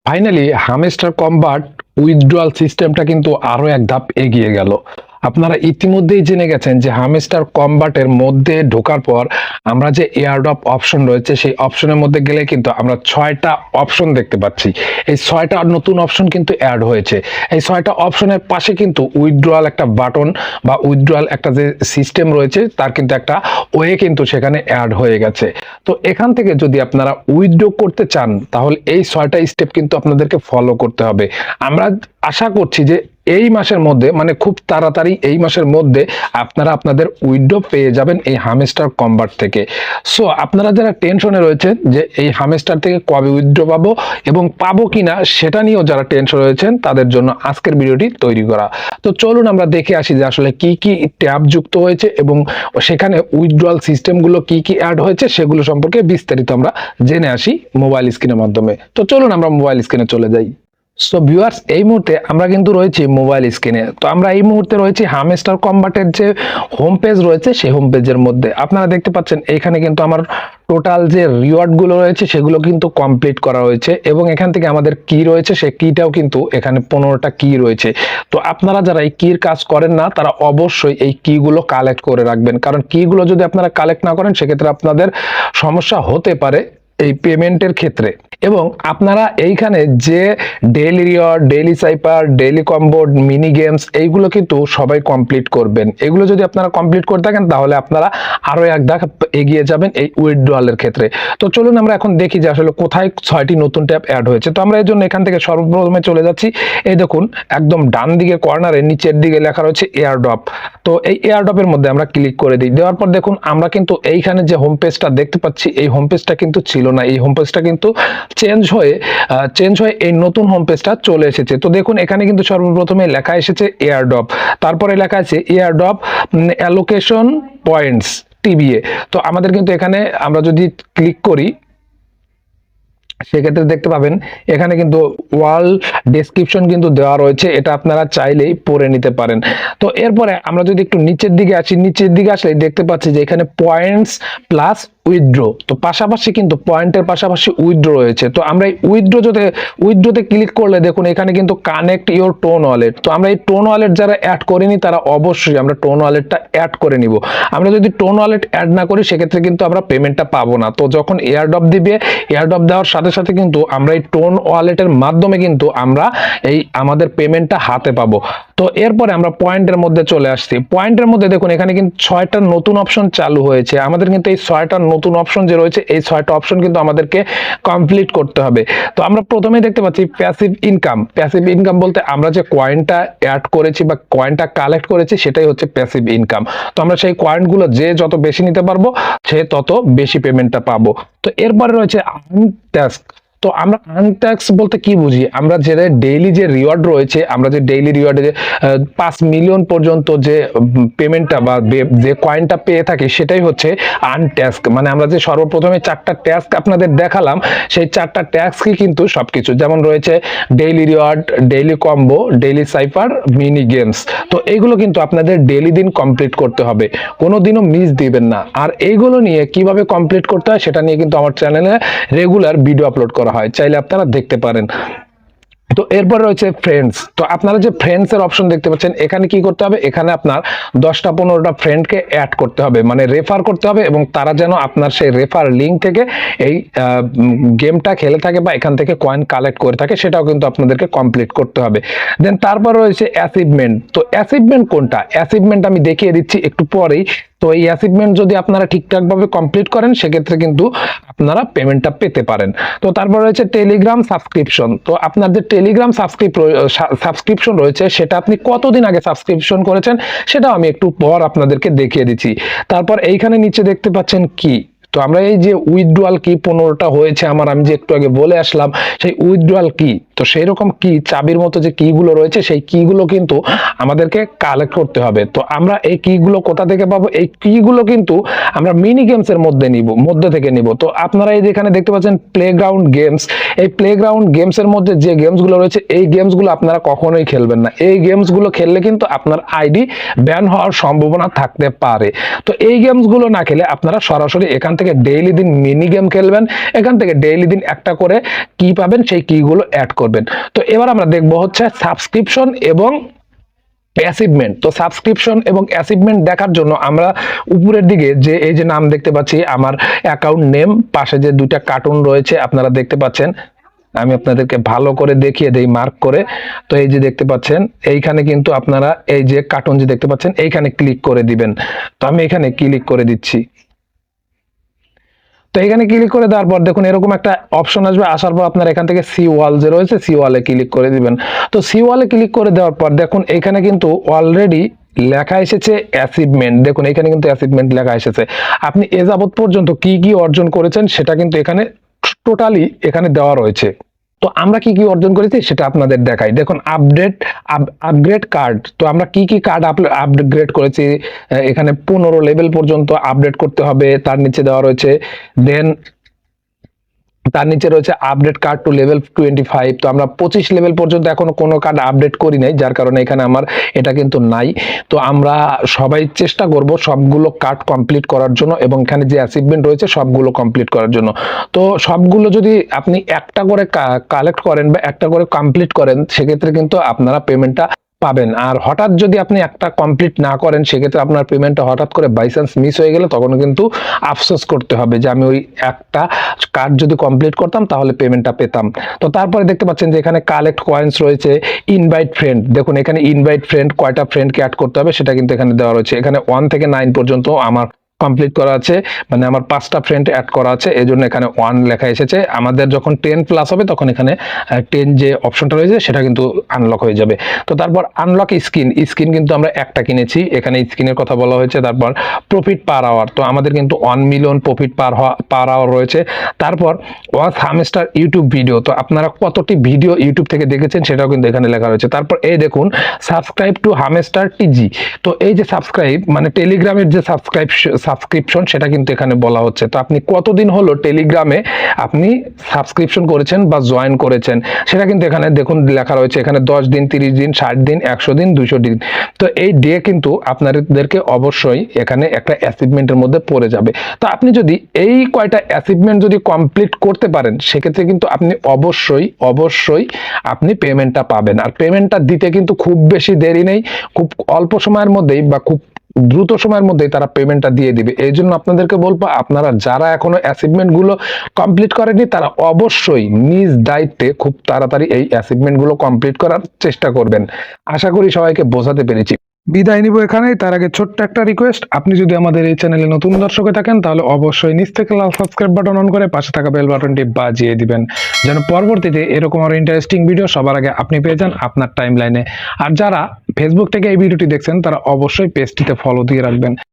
Finally hamster combat withdrawal সিস্টেমটা কিন্তু আরো এক ধাপ এগিয়ে গেল। আপনারা ইতিমধ্যেই জেনে গেছেন যে হামস্টার কম্বাটের মধ্যে ঢোকার পর আমরা যে এয়ারড্রপ অপশন রয়েছে সেই অপশনের মধ্যে গেলে কিন্তু আমরা 6টা অপশন দেখতে পাচ্ছি। এই 6টা নতুন অপশন কিন্তু অ্যাড হয়েছে। এই 6টা অপশনের পাশে কিন্তু উইথড্রয়াল একটা বাটন বা উইথড্রয়াল একটা যে সিস্টেম রয়েছে তার কিন্তু একটা ওয়ে কিন্তু সেখানে অ্যাড হয়ে গেছে। তো এখান থেকে যদি আপনারা উইথড্র করতে চান তাহলে এই 6টা স্টেপ কিন্তু আপনাদেরকে ফলো করতে হবে। আমরা আশা করছি যে এই মাসের মধ্যে, মানে খুব তাড়াতাড়ি এই মাসের মধ্যে আপনারা আপনাদের উইথড্র পেয়ে যাবেন এই হামস্টার কম্বাট থেকে। সো আপনারা যারা টেনশনে রয়েছেন যে এই হামস্টার থেকে কবে উইথড্র পাবো এবং পাবো কিনা সেটা নিয়েও যারা টেনশন রয়েছেন তাদের জন্য আজকের ভিডিওটি তৈরি করা। তো চলুন আমরা দেখে আসি যে আসলে কি কি ট্যাব যুক্ত হয়েছে এবং সেখানে উইথড্রয়াল সিস্টেমগুলো কি কি অ্যাড হয়েছে সেগুলো সম্পর্কে বিস্তারিত আমরা জেনে আসি মোবাইল স্ক্রিনের মাধ্যমে। তো চলুন আমরা মোবাইল স্ক্রিনে চলে যাই। সো ভিউয়ার্স, এই মুহূর্তে আমরা কিন্তু রয়েছি মোবাইল স্ক্রিনে। তো আমরা এই মুহূর্তে রয়েছি হামস্টার কম্বাটের যে হোম পেজ রয়েছে সেই হোম পেজের মধ্যে। আপনারা দেখতে পাচ্ছেন এখানে কিন্তু আমার টোটাল যে রিওয়ার্ডগুলো রয়েছে সেগুলো কিন্তু কমপ্লিট করা হয়েছে এবং এখান থেকে আমাদের কি রয়েছে সেই কিটাও কিন্তু এখানে 15টা কি রয়েছে। তো আপনারা যারা এই কির কাজ করেন না তারা অবশ্যই এই কিগুলো কালেক্ট করে রাখবেন, কারণ কিগুলো যদি আপনারা কালেক্ট না করেন সেক্ষেত্রে আপনাদের সমস্যা হতে পারে এই পেমেন্টের ক্ষেত্রে। এবং আপনারা এইখানে যে daily reward, daily cipher, daily combo, mini games এইগুলো কিন্তু সবাই কমপ্লিট করবেন। এগুলো যদি আপনারা কমপ্লিট করে থাকেন তাহলে আপনারা আরো এক ধাপ এগিয়ে যাবেন এই উইথড্রয়ালের ক্ষেত্রে। তো চলুন আমরা এখন দেখি যে আসলে কোথায় 6টি নতুন ট্যাব অ্যাড হয়েছে। তো আমরা এর জন্য এখান থেকে সর্বপ্রথমে চলে যাচ্ছি। এই দেখুন একদম ডান দিকে কর্নারে নিচের দিকে লেখা রয়েছে এয়ারড্রপ। তো এই এয়ারড্রপের মধ্যে আমরা ক্লিক করে দিই। দেওয়ার পর দেখুন আমরা কিন্তু এইখানে যে হোম পেজটা দেখতে পাচ্ছি এই হোম পেজটা কিন্তু ছিল না। এই হোম পেজটা কিন্তু চেঞ্জ হয়ে এই নতুন হোম পেজটা চলে এসেছে। তো দেখুন এখানে কিন্তু সর্বপ্রথমে লেখা এসেছে এয়ারড্রপ, তারপরে লেখা আছে এয়ারড্রপ অ্যালোকেশন পয়েন্টস টিবিএ। তো আমাদের কিন্তু এখানে আমরা যদি ক্লিক করি সেক্ষেত্রে দেখতে পাবেন এখানে কিন্তু ওয়াল ডেসক্রিপশন কিন্তু দেওয়া রয়েছে, এটা আপনারা চাইলেই পড়ে নিতে পারেন। তো এরপরে আমরা যদি একটু নিচের দিকে আসি, নিচের দিকে আসলে দেখতে পাচ্ছি যে এখানে পয়েন্টস প্লাস উইথড্র, তো পাশাপাশি কিন্তু পয়েন্টের পাশাপাশি উইথড্র রয়েছে। তো আমরা এই উইথড্রতে ক্লিক করলে দেখুন এখানে কিন্তু কানেক্ট ইওর টোন ওয়ালেট। তো আমরা এই টোন ওয়ালেট যারা অ্যাড করিনি তারা অবশ্যই আমরা টোন ওয়ালেটটা অ্যাড করে নিব। আমরা যদি টোন ওয়ালেট অ্যাড না করি সেক্ষেত্রে কিন্তু আমরা পেমেন্টটা পাবো না। তো যখন এয়ারড্রপ দিবে, এয়ারড্রপ দেওয়ার সাথে সাথে কিন্তু আমরা এই টোন ওয়ালেটের মাধ্যমে কিন্তু আমরা এই আমাদের পেমেন্টটা হাতে পাবো। তো এরপরে আমরা পয়েন্টের মধ্যে চলে আসছি। পয়েন্টের মধ্যে দেখুন এখানে কিন্তু 6টা নতুন অপশন চালু হয়েছে। আমাদের কিন্তু এই 6টা নতুন অপশন যে রয়েছে এই 6টা অপশন কিন্তু আমাদেরকে কমপ্লিট করতে হবে। তো আমরা প্রথমেই দেখতে পাচ্ছি প্যাসিভ ইনকাম। প্যাসিভ ইনকাম বলতে আমরা যে কয়েনটা অ্যাড করেছি বা কয়েনটা কালেক্ট করেছি সেটাই হচ্ছে প্যাসিভ ইনকাম। তো আমরা সেই কয়েনগুলো যে যত বেশি নিতে পারবো সে তত বেশি পেমেন্টটা পাবো। তো এরপরে রয়েছে আর্ন টাস্ক। তো আমরা আর্ন ট্যাক্স বলতে কি বুঝি? আমরা যে ডেইলি যে রিওয়ার্ড রয়েছে, আমরা যে ডেইলি রিওয়ার্ডে যে 5 মিলিয়ন পর্যন্ত যে পেমেন্টটা বা যে কয়েনটা পেয়ে থাকি সেটাই হচ্ছে আর্ন ট্যাক্স। মানে আমরা যে সর্বপ্রথমে 4টা ট্যাক্স আপনাদের দেখালাম সেই 4টা ট্যাক্সই কিন্তু সবকিছু, যেমন রয়েছে daily reward, daily combo, daily cipher, mini games. তো এইগুলো কিন্তু আপনাদের ডেইলি দিন কমপ্লিট করতে হবে, কোনো দিনও মিস দিবেন না। আর এইগুলো নিয়ে কিভাবে কমপ্লিট করতে হয় সেটা নিয়ে কিন্তু আমার চ্যানেলে রেগুলার ভিডিও আপলোড করা হয়, চাইলে আপনারা দেখতে পারেন। তো এরপর রয়েছে ফ্রেন্ডস। তো আপনারা যে ফ্রেন্ডস এর অপশন দেখতে পাচ্ছেন এখানে কি করতে হবে, এখানে আপনার 10টা-15টা ফ্রেন্ডকে অ্যাড করতে হবে, মানে রেফার করতে হবে এবং তারা যেন আপনার সেই রেফার লিঙ্ক থেকে এই গেমটা খেলে থাকে বা এখান থেকে কয়েন কালেক্ট করে থাকে, সেটাও কিন্তু আপনাদেরকে কমপ্লিট করতে হবে। দেন তারপর রয়েছে অ্যাচিভমেন্ট। তো অ্যাচিভমেন্ট কোনটা? অ্যাচিভমেন্ট আমি দেখিয়ে দিচ্ছি একটু পরেই। তো এই অ্যাচিভমেন্ট যদি আপনারা ঠিকঠাকভাবে কমপ্লিট করেন সেক্ষেত্রে কিন্তু আপনারা পেমেন্টটা পেতে পারেন। তো তারপর রয়েছে টেলিগ্রাম সাবস্ক্রিপশন। তো আপনার যে টেলিগ্রাম সাবস্ক্রিপশন রয়েছে সেটা আপনি কতদিন আগে সাবস্ক্রিপশন করেছেন সেটাও আমি একটু পর আপনাদেরকে দেখিয়ে দিচ্ছি। তারপর এইখানে নিচে দেখতে পাচ্ছেন কি। তো আমরা এই যে উইথড্রয়াল কি 15টা হয়েছে আমার, আমি যে একটু আগে বলে আসলাম সেই উইথড্রয়াল কি, তো সেই রকম কি চাবির মতো যে কিগুলো রয়েছে সেই কিগুলো কিন্তু আমাদেরকে কালেক্ট করতে হবে। তো আমরা এই কিগুলো কোথা থেকে পাবো? এই কিগুলো কিন্তু আমরা মিনি গেমস এর মধ্যে থেকে নিব। তো আপনারা এই যেখানে দেখতে পাচ্ছেন প্লেগ্রাউন্ড গেমস, এই প্লেগ্রাউন্ড গেমস এর মধ্যে যে গেমসগুলো রয়েছে এই গেমসগুলো আপনারা কখনোই খেলবেন না। এই গেমসগুলো খেললে কিন্তু আপনার আইডি ব্যান হওয়ার সম্ভাবনা থাকতে পারে। তো এই গেমসগুলো না খেলে আপনারা সরাসরি এখান থেকে ডেইলি দিন মিনি গেম খেলবেন, এখান থেকে ডেইলি দিন একটা করে কি পাবেন সেই কিগুলো অ্যাড করবেন। তো এবার আমরা দেখবো হচ্ছে সাবস্ক্রিপশন এবং অ্যাচিভমেন্ট। তো সাবস্ক্রিপশন এবং অ্যাচিভমেন্ট দেখার জন্য আমরা উপরের দিকে যে এই যে নাম দেখতে পাচ্ছি আমার অ্যাকাউন্ট নেম, পাশে যে দুইটা কার্টুন রয়েছে আপনারা দেখতে পাচ্ছেন, আমি আপনাদেরকে ভালো করে দেখিয়ে দেই মার্ক করে। তো এই যে দেখতে পাচ্ছেন এইখানে কিন্তু আপনারা এই যে কার্টুন যে দেখতে পাচ্ছেন এইখানে ক্লিক করে দিবেন। তো আমি এখানে ক্লিক করে দিচ্ছি। তো এখানে ক্লিক করে দেওয়ার পর দেখুন এরকম একটা অপশন আসবে, আসার পর আপনার এখান থেকে সি ওয়াল যে রয়েছে সি ওয়ালে ক্লিক করে দিবেন। তো সি ওয়ালে ক্লিক করে দেওয়ার পর দেখুন এখানে কিন্তু অলরেডি লেখা এসেছে অ্যাচিভমেন্ট। দেখুন এখানে কিন্তু অ্যাচিভমেন্ট লেখা এসেছে। আপনি এ যাবৎ পর্যন্ত কি কি অর্জন করেছেন সেটা কিন্তু এখানে টোটালি এখানে দেওয়া রয়েছে। তো আমরা কি কি অর্জন করেছি সেটা আপনাদের দেখাই। দেখুন আপগ্রেড কার্ড। তো আমরা কি কি কার্ড আপগ্রেড করেছি, এখানে 15 লেভেল পর্যন্ত আপডেট করতে হবে, তার নিচে দেওয়া রয়েছে। দেন তার নিচে রয়েছে আপডেট কার্ড টু লেভেল 25। তো আমরা 25 লেভেল পর্যন্ত এখনো কোনো কার্ড আপডেট করি নাই, যার কারণে এখানে আমার এটা কিন্তু নাই। তো আমরা সবাই চেষ্টা করব সবগুলো কার্ড কমপ্লিট করার জন্য এবং এখানে যে অ্যাচিভমেন্ট রয়েছে সবগুলো কমপ্লিট করার জন্য। তো সবগুলো যদি আপনি একটা করে কালেক্ট করেন বা একটা করে কমপ্লিট করেন সেক্ষেত্রে কিন্তু আপনারা পেমেন্টটা পাবেন। আর হঠাৎ যদি আপনি একটা কমপ্লিট না করেন সেক্ষেত্রে আপনার পেমেন্টটা হঠাৎ করে বাই চান্স মিস হয়ে গেলে তখন কিন্তু আফসোস করতে হবে যে আমি ওই একটা কার্ড যদি কমপ্লিট করতাম তাহলে পেমেন্টটা পেতাম। তো তারপরে দেখতে পাচ্ছেন যে এখানে কালেক্ট কয়েন্স রয়েছে, ইনভাইট ফ্রেন্ড। দেখুন এখানে ইনভাইট ফ্রেন্ড, কয়টা ফ্রেন্ডকে অ্যাড করতে হবে সেটা কিন্তু এখানে দেওয়া রয়েছে। এখানে 1 থেকে 9 পর্যন্ত আমার কমপ্লিট করা আছে, মানে আমার 5টা ফ্রেন্ড অ্যাড করা আছে, এই জন্য এখানে 1 লেখা এসেছে। আমাদের যখন 10 প্লাস হবে তখন এখানে 10 যে অপশনটা রয়েছে সেটা কিন্তু আনলক হয়ে যাবে। তো তারপর আনলক স্কিন কিন্তু আমরা একটা কিনেছি, এখানে স্কিনের কথা বলা হয়েছে। তারপর প্রফিট পার আওয়ার, তো আমাদের কিন্তু 1 মিলিয়ন প্রফিট পার আওয়ার রয়েছে। তারপর ওয়াচ হামস্টার ইউটিউব ভিডিও, তো আপনারা কতটি ভিডিও ইউটিউব থেকে দেখেছেন সেটাও কিন্তু এখানে লেখা রয়েছে। তারপর এই দেখুন সাবস্ক্রাইব টু হামস্টার টিজি। তো এই যে সাবস্ক্রাইব মানে টেলিগ্রামের যে সাবস্ক্রিপশন সেটা কিন্তু এখানে বলা হচ্ছে। তো আপনি কতদিন হলো টেলিগ্রামে আপনি সাবস্ক্রিপশন করেছেন বা জয়েন করেছেন সেটা কিন্তু এখানে দেখুন লেখা রয়েছে। এখানে 10 দিন, 30 দিন, 60 দিন, 100 দিন, 200 দিন। তো এই ডে কিন্তু আপনাদেরকে অবশ্যই এখানে একটা অ্যাচিভমেন্টের মধ্যে পড়ে যাবে। তো আপনি যদি এই কয়টা অ্যাচিভমেন্ট যদি কমপ্লিট করতে পারেন সেক্ষেত্রে কিন্তু আপনি অবশ্যই আপনি পেমেন্টটা পাবেন। আর পেমেন্টটা দিতে কিন্তু খুব বেশি দেরি নেই, খুব অল্প সময়ের মধ্যেই বা খুব দ্রুত সময়ের মধ্যেই তারা পেমেন্টটা দিয়ে দিবে। এই জন্য আপনাদেরকে বলবো আপনারা যারা এখনো অ্যাচিভমেন্ট গুলো কমপ্লিট করেনি তারা অবশ্যই নিজ দায়িত্বে খুব তাড়াতাড়ি এই অ্যাচিভমেন্ট গুলো কমপ্লিট করার চেষ্টা করবেন। আশা করি সবাইকে বোঝাতে পেরেছি। বিদায় নিব এখানেই। তার আগে ছোট্ট একটা রিকোয়েস্ট, আপনি যদি আমাদের এই চ্যানেলে নতুন দর্শক হয়ে থাকেন তাহলে অবশ্যই নিচ থেকে লাল সাবস্ক্রাইব বাটন অন করে পাশে থাকা বেল বাটনটি বাজিয়ে দিবেন যেন পরবর্তীতে এরকম আরো ইন্টারেস্টিং ভিডিও সবার আগে আপনি পেয়ে যান আপনার টাইমলাইনে। আর যারা ফেসবুক থেকে এই ভিডিওটি দেখছেন তারা অবশ্যই পেজটিতে ফলো দিয়ে রাখবেন।